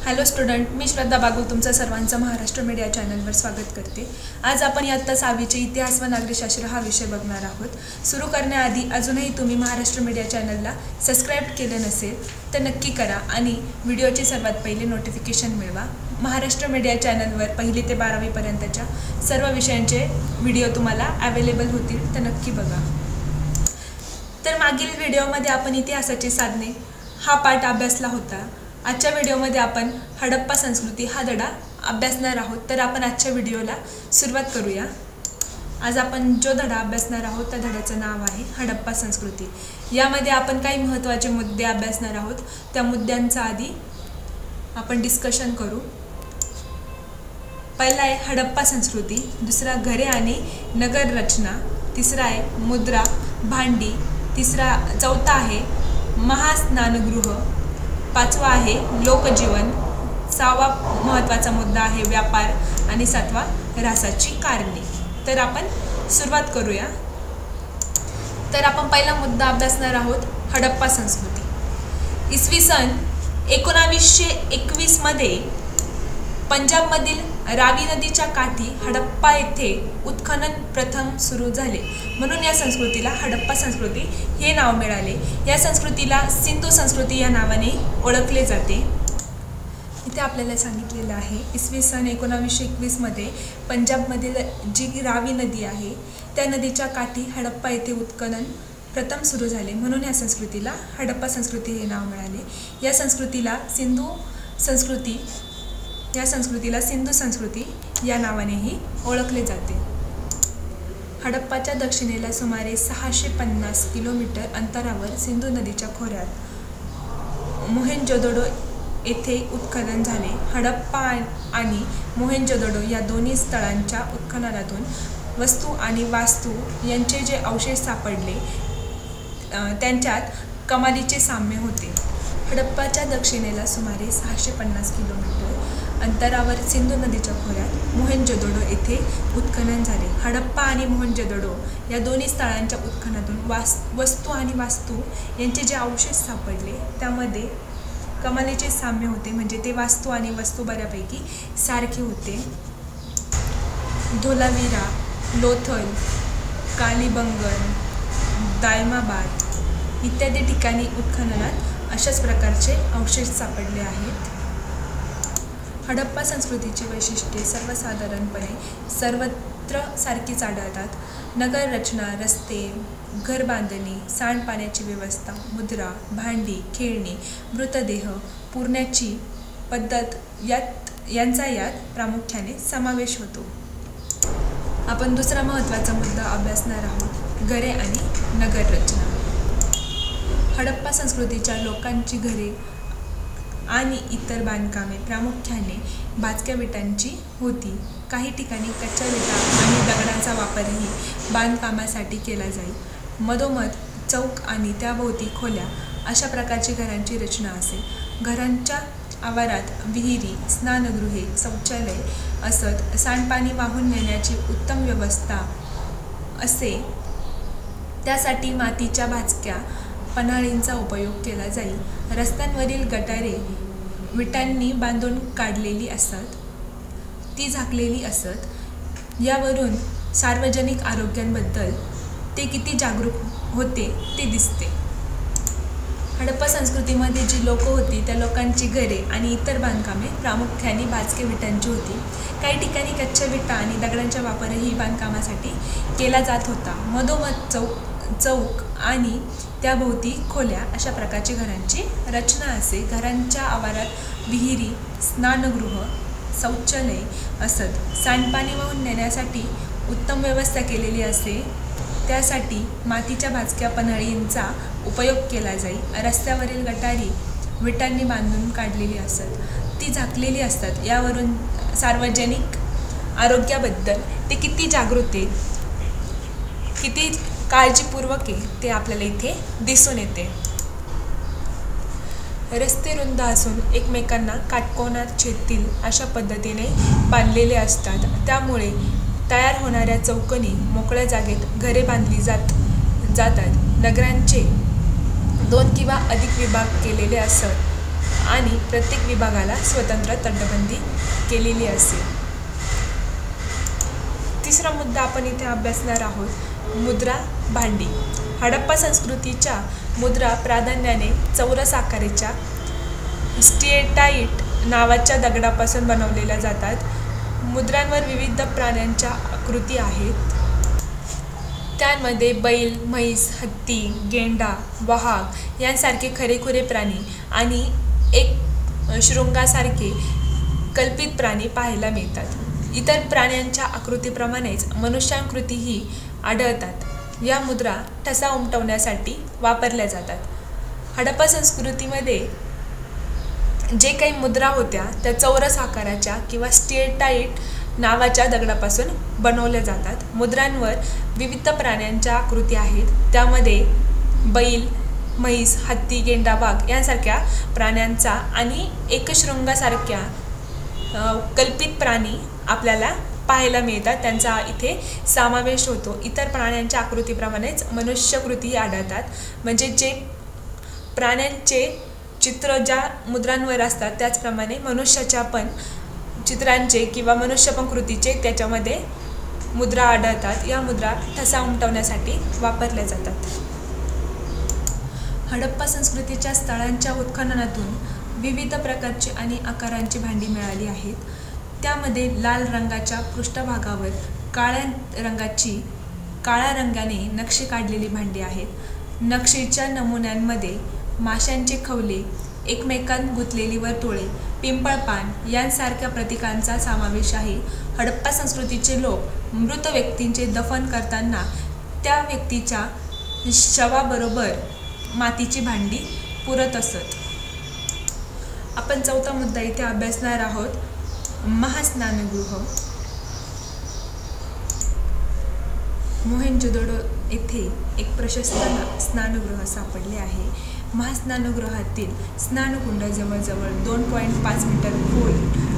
Hello student, मी श्रद्धा बागुल तुमचं सर्वांचं Maharashtra media चॅनलवर स्वागत करते। आज आपण इयत्ता 6वीचे इतिहास व नागरिकशास्त्र हा विषय बघणार आहोत। सुरू करण्याआधी अजूनही तुम्ही महाराष्ट्र मीडिया चॅनलला सबस्क्राइब केले नसेल तर नक्की करा आणि व्हिडिओचे सर्वात पहिले नोटिफिकेशन मिळवा। महाराष्ट्र मीडिया चॅनलवर 1ली ते 12वी पर्यंतच्या सर्व विषयांचे व्हिडिओ तुम्हाला अवेलेबल होतील, तर नक्की बघा। तर मागील व्हिडिओमध्ये आपण इतिहासाची साधने हा पाठ अभ्यासला होता। आजच्या व्हिडिओमध्ये आपण हडप्पा संस्कृती हा धडा अभ्यासणार आहोत। तर आपण आजच्या व्हिडिओला सुरुवात करूया। आज आपण जो धडा अभ्यासणार आहोत त्या धड्याचं नाव आहे हडप्पा संस्कृती। यामध्ये आपण काही महत्त्वाचे मुद्दे अभ्यासणार आहोत। त्या मुद्द्यांचा आधी आपण डिस्कशन करू। पहिला आहे हडप्पा संस्कृती, दुसरा घरे आणि नगर रचना, तिसरा आहे मुद्रा भांडी, चौथा आहे महास्नानगृह, पाचवा आहे लोकजीवन, 6वा महत्त्वाचा मुद्दा आहे व्यापार आणि 7वा ऱ्हासाची कारणे। तर आपण सुरुवात करूया। तर आपण पहिला मुद्दा अभ्यासणार आहोत हडप्पा संस्कृती। इसवी सन 1921 मध्ये पंजाबमधील रावी नदीच्या काठी हडप्पा येथे उत्खनन प्रथम सुरू झाले, म्हणून या संस्कृतीला हडप्पा संस्कृती हे नाव मिळाले। या संस्कृतीला सिंधू संस्कृती या नावाने ओळखले जाते। इथे आपल्याला सांगितलेलं आहे इसवी सन 1921 मध्ये पंजाबमधील जी रावी नदी आहे त्या नदीच्या काठी हडप्पा येथे उत्खनन प्रथम सुरू झाले, म्हणून या संस्कृतीला हडप्पा संस्कृती हे नाव मिळाले। या संस्कृतीला सिंधू संस्कृती या नावानेही ओळखले जाते। हडप्पाच्या दक्षिणेला सुमारे 650 किलोमीटर अंतरावर सिंधू नदीच्या खोऱ्यात मोहेंजोदडो येथे उत्खनन झाले। हडप्पा आणि मोहेंजोदडो या दोन्ही स्थळांच्या उत्खननातून वस्तू आणि वास्तू यांचे जे अवशेष सापडले त्यांच्यात कमालीचे साम्य होते। हडप्पाच्या दक्षिणेला सुमारे 650 किलोमीटर अंतरावर सिंधू नदीच्या खोऱ्यात मोहेंजोदडो येथे उत्खनन झाले। हडप्पा आणि मोहेंजोदडो या दोन्ही स्थळांच्या उत्खननातून वस्तू आणि वास्तू यांचे जे अवशेष सापडले त्यामध्ये कमालीचे साम्य होते, म्हणजे ते वास्तू आणि वस्तू बऱ्यापैकी सारखे होते। धोलावीरा, लोथल, कालीबंगन, दायमाबाद इत्यादी ठिकाणी उत्खननात अशाच प्रकारचे अवशेष सापडले आहेत। हडप्पा संस्कृतीची वैशिष्ट्ये सर्वसाधारणपणे सर्वत्र सारखीच आढळतात। नगर रचना, रस्ते, घर बांधणी, सांडपाण्याची व्यवस्था, मुद्रा, भांडी, खेळणी, मृतदेह पुरण्याची पद्धत यांचा यात प्रामुख्याने समावेश होतो। आपण दुसरा महत्त्वाचा मुद्दा अभ्यासणार आहोत घरे आणि नगर रचना। हडप्पा संस्कृतीच्या लोकांची घरे आणि इतर बांधकामे प्रामुख्याने भाजक्या विटांची होती। काही ठिकाणी कच्च्या विटा आणि दगडांचा वापरही बांधकामासाठी केला जाई। मधोमध चौक आणि त्याभोवती खोल्या अशा प्रकारची घरांची रचना असे। घरांच्या आवारात विहिरी, स्नानगृहे, शौचालय असत। सांडपाणी वाहून नेण्याची उत्तम व्यवस्था असे। त्यासाठी मातीच्या भाजक्या पन्हाळींचा उपयोग केला जाई। रस्त्यांवरील गटारे विटांनी बांधून काढलेली असत, ती झाकलेली असत। यावरून सार्वजनिक आरोग्याबद्दल ते किती जागरूक होते ते दिसते। हडप्पा संस्कृतीमध्ये जी लोक होती त्या लोकांची घरे आणि इतर बांधकामे प्रामुख्याने भाजके विटांची होती। काही ठिकाणी कच्च्या विटा आणि दगडांचा वापरही बांधकामासाठी केला जात होता। मधोमध चौक आणि त्याभोवती खोल्या अशा प्रकारची घरांची रचना असे। घरांच्या आवारात विहिरी, स्नानगृह, शौचालय असत। सांडपाणी वाहून नेण्यासाठी उत्तम व्यवस्था केलेली असे। त्यासाठी मातीच्या भाजक्या पन्हाळींचा उपयोग केला जाई। रस्त्यावरील गटारी विटांनी बांधून काढलेली असत, ती झाकलेली असतात। यावरून सार्वजनिक आरोग्याबद्दल ते किती जागृत आहे, किती काळजीपूर्वक आहे ते आपल्याला इथे दिसून येते। रस्ते रुंद असून एकमेकांना काटकोनात छेदतील अशा पद्धतीने बांधलेले असतात। त्यामुळे तयार होणाऱ्या चौकोनी मोकळ्या जागेत घरे बांधली जातात। नगरांचे 2 किंवा अधिक विभाग केलेले असत। आणि प्रत्येक विभागाला स्वतंत्र तटबंदी केलेली असेल. तिसरा मुद्दा आपण इथे अभ्यासणार आहोत, मुद्रा भांडी. हडप्पा संस्कृतीच्या मुद्रा प्राधान्याने चौरस आकाराच्या स्टेटाईट नावाच्या दगडापासून बनवलेल्या जातात. मुद्रांवर विविध प्राण्यांच्या आकृती आहेत. त्यामध्ये बैल, म्हैस, हत्ती, गेंडा, वाघ यांसारखे खरेखुरे प्राणी आणि एक शृंगासारखे कल्पित प्राणी पाहायला मिळतात. इतर प्राण्यांच्या आकृतीप्रमाणेच मनुष्याकृतीही आढळतात. या मुद्रा ठसा उमटवण्यासाठी वापरल्या जातात. हडप्पा संस्कृतीमध्ये जे काही मुद्रा होत्या त्या चौरस आकाराच्या किंवा स्टेटाईट नावाच्या दगडापासून बनवल्या जातात. मुद्रांवर विविध प्राण्यांच्या आकृती आहेत. त्यामध्ये बैल, म्हैस, हत्ती, गेंडा, वाघ यांसारख्या प्राण्यांचा आणि एकशृंगासारख्या कल्पित प्राणी आपल्याला पाहायला मिळतात. त्यांचा इथे समावेश होतो. इतर प्राण्यांच्या आकृतीप्रमाणेच मनुष्यकृतीही आढळतात. म्हणजे जे प्राण्यांचे चित्र ज्या मुद्रांवर असतात त्याचप्रमाणे मनुष्याच्या पण चित्रांचे किंवा मनुष्य पण कृतीचे त्याच्यामध्ये मुद्रा आढळतात. या मुद्रा ठसा उमटवण्यासाठी वापरल्या जातात. हडप्पा संस्कृतीच्या स्थळांच्या उत्खननातून विविध प्रकारची आणि आकारांची भांडी मिळाली आहेत. त्यामध्ये लाल रंगाच्या पृष्ठभागावर काळ्या रंगाने नक्षी काढलेली भांडी आहेत. नक्षीच्या नमुन्यांमध्ये माशांचे खवले, एकमेकांत गुंतलेली वर्तुळे, पिंपळपान यांसारख्या प्रतीकांचा समावेश आहे. हडप्पा संस्कृतीचे लोक मृत व्यक्तींचे दफन करताना त्या व्यक्तीच्या शवाबरोबर मातीची भांडी पुरत असत. आपण चौथा मुद्दा इथे अभ्यासणार आहोत, महास्नानगृह. मोहेंजोदडो येथे एक प्रशस्त स्नानगृह सापडले आहे. महास्नानगृहातील स्नानकुंड जवळजवळ 2.5 मीटर खोल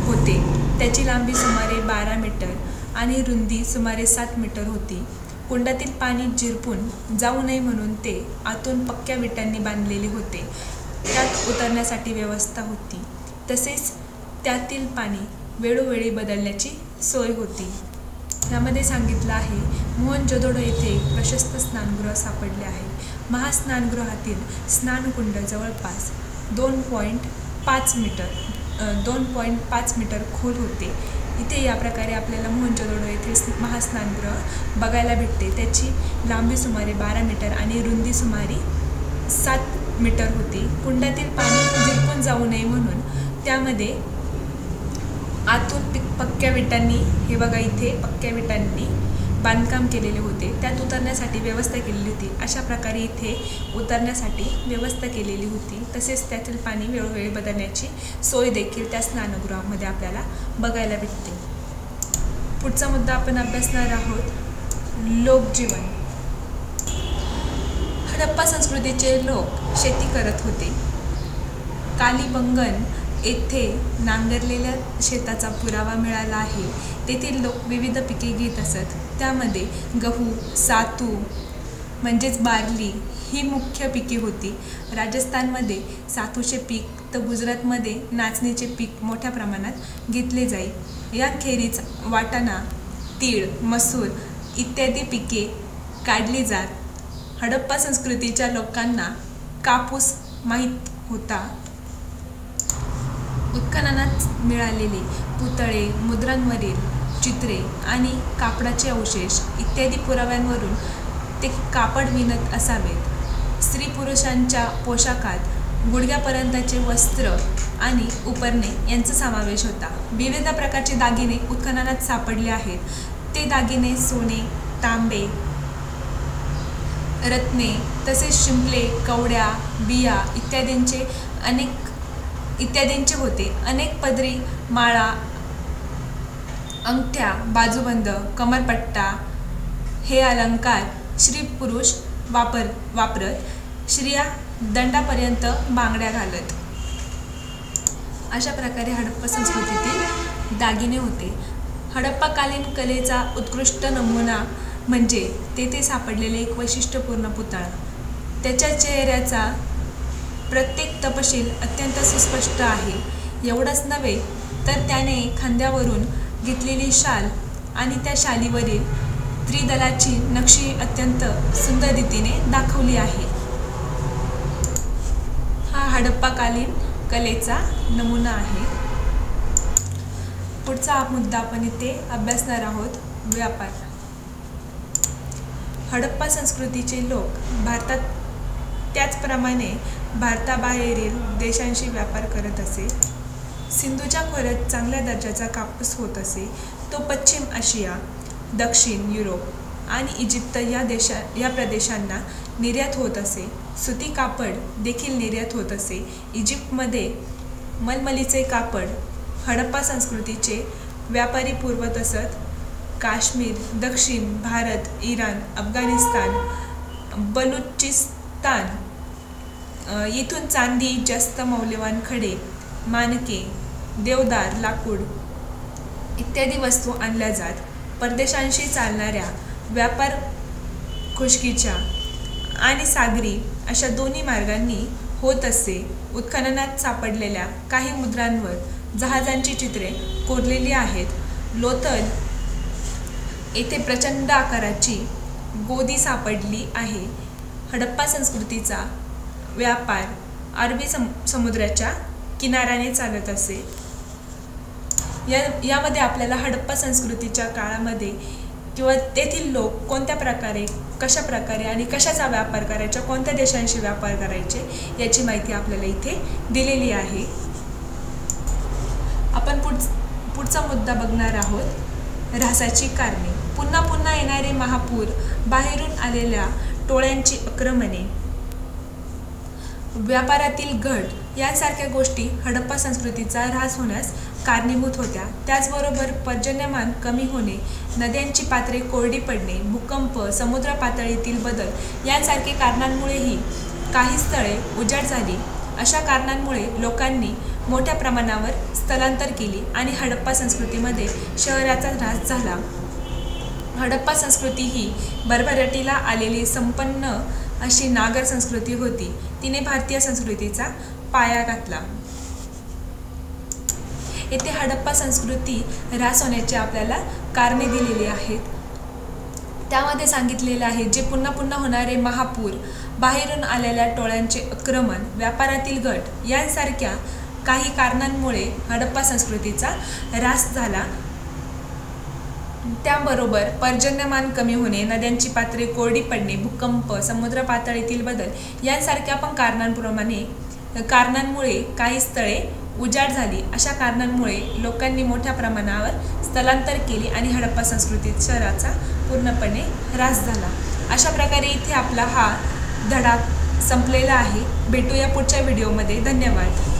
होते. त्याची लांबी सुमारे 12 मीटर आणि रुंदी सुमारे 7 मीटर होती. कुंडातील पाणी झिरपून जाऊ नये म्हणून ते आतून पक्क्या विटांनी बांधलेले होते. त्यात उतरण्यासाठी व्यवस्था होती. तसेच त्यातील पाणी वेळोवेळी बदलण्याची सोय होती. यामध्ये सांगितलं आहे, मोहनजोदडो येथे एक प्रशस्त स्नानगृह सापडले आहे. महास्नानगृहातील स्नानकुंड जवळपास 2.5 मीटर खोल होते. इथे या प्रकारे आपल्याला मोहनजोदडो येथे महास्नानगृह बघायला भेटते. त्याची लांबी सुमारे 12 मीटर आणि रुंदी सुमारे 7 मीटर होती. कुंडातील पाणी झिरपून जाऊ नये म्हणून त्यामध्ये आतून पक्क्या विटांनी, हे बघा इथे पक्क्या विटांनी बांधकाम केलेले होते. त्यात उतरण्यासाठी व्यवस्था केलेली होती. अशा प्रकारे इथे उतरण्यासाठी व्यवस्था केलेली होती. तसेच त्यातील पाणी वेळोवेळी बदलण्याची सोय देखील त्या स्नानगृहामध्ये आपल्याला बघायला भेटते. पुढचा मुद्दा आपण अभ्यासणार आहोत, लोकजीवन. हडप्पा संस्कृतीचे लोक शेती करत होते. कालीबंगन येथे नांगरलेल्या शेताचा पुरावा मिळाला आहे. तेथील लोक विविध पिके घेत असत. त्यामध्ये गहू, सातू म्हणजेच बार्ली ही मुख्य पिके होती. राजस्थानमध्ये सातूचे पीक तर गुजरातमध्ये नाचणीचे पीक मोठ्या प्रमाणात घेतले जाई. याखेरीज वाटाणा, तीळ, मसूर इत्यादी पिके काढली जात. हडप्पा संस्कृतीच्या लोकांना कापूस माहीत होता. उत्खननात मिळालेले पुतळे, मुद्रांवरील चित्रे आणि कापडाचे अवशेष इत्यादी पुराव्यांवरून ते कापड विणत असावेत. स्त्री पुरुषांच्या पोशाखात गुडघ्यापर्यंतचे वस्त्र आणि उपरणे यांचा समावेश होता. विविध प्रकारचे दागिने उत्खननात सापडले आहेत. ते दागिने सोने, तांबे, रत्ने तसेच शिंपले, कवड्या, बिया इत्यादींचे होते. अनेक पदरी माळा, अंगठ्या, बाजूबंद, कमरपट्टा हे अलंकार स्त्री पुरुष वापरत. स्त्रिया दंडापर्यंत बांगड्या घालत. अशा प्रकारे हडप्पा संस्कृतीतील दागिने होते. हडप्पाकालीन कलेचा उत्कृष्ट नमुना म्हणजे तेथे सापडलेले एक वैशिष्ट्यपूर्ण पुतळा. त्याच्या चेहऱ्याचा प्रत्येक तपशील अत्यंत सुस्पष्ट आहे. एवढंच नव्हे तर त्याने खांद्यावरून घेतलेली शाल आणि त्या शालीवरील त्रिदलाची नक्षी अत्यंत सुंदर रीतीने दाखवली आहे. हा हडप्पाकालीन कलेचा नमुना आहे. पुढचा मुद्दा आपण इथे अभ्यासणार आहोत, व्यापार. हडप्पा संस्कृतीचे लोक भारतात त्याचप्रमाणे भारताबाहेरील देशांशी व्यापार करत असे. सिंधूच्या खोऱ्यात चांगल्या दर्जाचा कापूस होत असे. तो पश्चिम आशिया, दक्षिण युरोप आणि इजिप्त या प्रदेशांना निर्यात होत असे. सुती कापड देखील निर्यात होत असे. इजिप्तमध्ये मलमलीचे कापड हडप्पा संस्कृतीचे व्यापारी पुरवत असत. काश्मीर, दक्षिण भारत, इराण, अफगाणिस्तान, बलुचिस्तान येथून चांदी, जास्त मौल्यवान खडे, मानके, देवदार, लाकूड इत्यादी वस्तू आणल्या जात. परदेशांशी चालणाऱ्या व्यापार खुष्कीच्या आणि सागरी अशा दोन्ही मार्गांनी होत असे. उत्खननात सापडलेल्या काही मुद्रांवर जहाजांची चित्रे कोरलेली आहेत. लोथल येथे प्रचंड आकाराची गोदी सापडली आहे. हडप्पा संस्कृतीचा व्यापार अरबी समुद्राच्या किनाऱ्याने चालत असे. यामध्ये आपल्याला हडप्पा संस्कृतीच्या काळामध्ये किंवा तेथील लोक कोणत्या प्रकारे, कशा प्रकारे आणि कशाचा व्यापार करायचा, कोणत्या देशांशी व्यापार करायचे याची माहिती आपल्याला इथे दिलेली आहे. आपण पुढचा मुद्दा बघणार आहोत, ऱ्हासाची कारणे. पुन्हा पुन्हा येणारे महापूर, बाहेरून आलेल्या टोळ्यांची आक्रमणे, व्यापारातील घट यांसारख्या गोष्टी हडप्पा संस्कृतीचा ऱ्हास होण्यास कारणीभूत होत्या. त्याचबरोबर पर्जन्यमान कमी होणे, नद्यांची पात्रे कोरडी पडणे, भूकंप, समुद्र पातळीतील बदल यांसारख्या कारणांमुळेही काही स्थळे उजाड झाली. अशा कारणांमुळे लोकांनी मोठ्या प्रमाणावर स्थलांतर केली आणि हडप्पा संस्कृतीमध्ये शहराचा ऱ्हास झाला. हडप्पा संस्कृती ही भरभराटीला आलेली संपन्न अशी नागर संस्कृती होती. तिने भारतीय संस्कृतीचा पाया घातला. येथे हडप्पा संस्कृती ऱ्हास होण्याची आपल्याला कारणे दिलेली आहेत. त्यामध्ये सांगितलेले आहे जे पुन्हा पुन्हा होणारे महापूर, बाहेरून आलेल्या टोळ्यांचे आक्रमण, व्यापारातील घट यांसारख्या काही कारणांमुळे हडप्पा संस्कृतीचा ऱ्हास झाला. त्याबरोबर पर्जन्यमान कमी होणे, नद्यांची पात्रे कोरडी पडणे, भूकंप, समुद्र पातळीतील बदल यांसारख्या पण कारणांमुळे काही स्थळे उजाड झाली. अशा कारणांमुळे लोकांनी मोठ्या प्रमाणावर स्थलांतर केले आणि हडप्पा संस्कृतीत शहराचा पूर्णपणे ऱ्हास झाला. अशा प्रकारे इथे आपला हा धडा संपलेला आहे. भेटूया पुढच्या व्हिडिओमध्ये. धन्यवाद.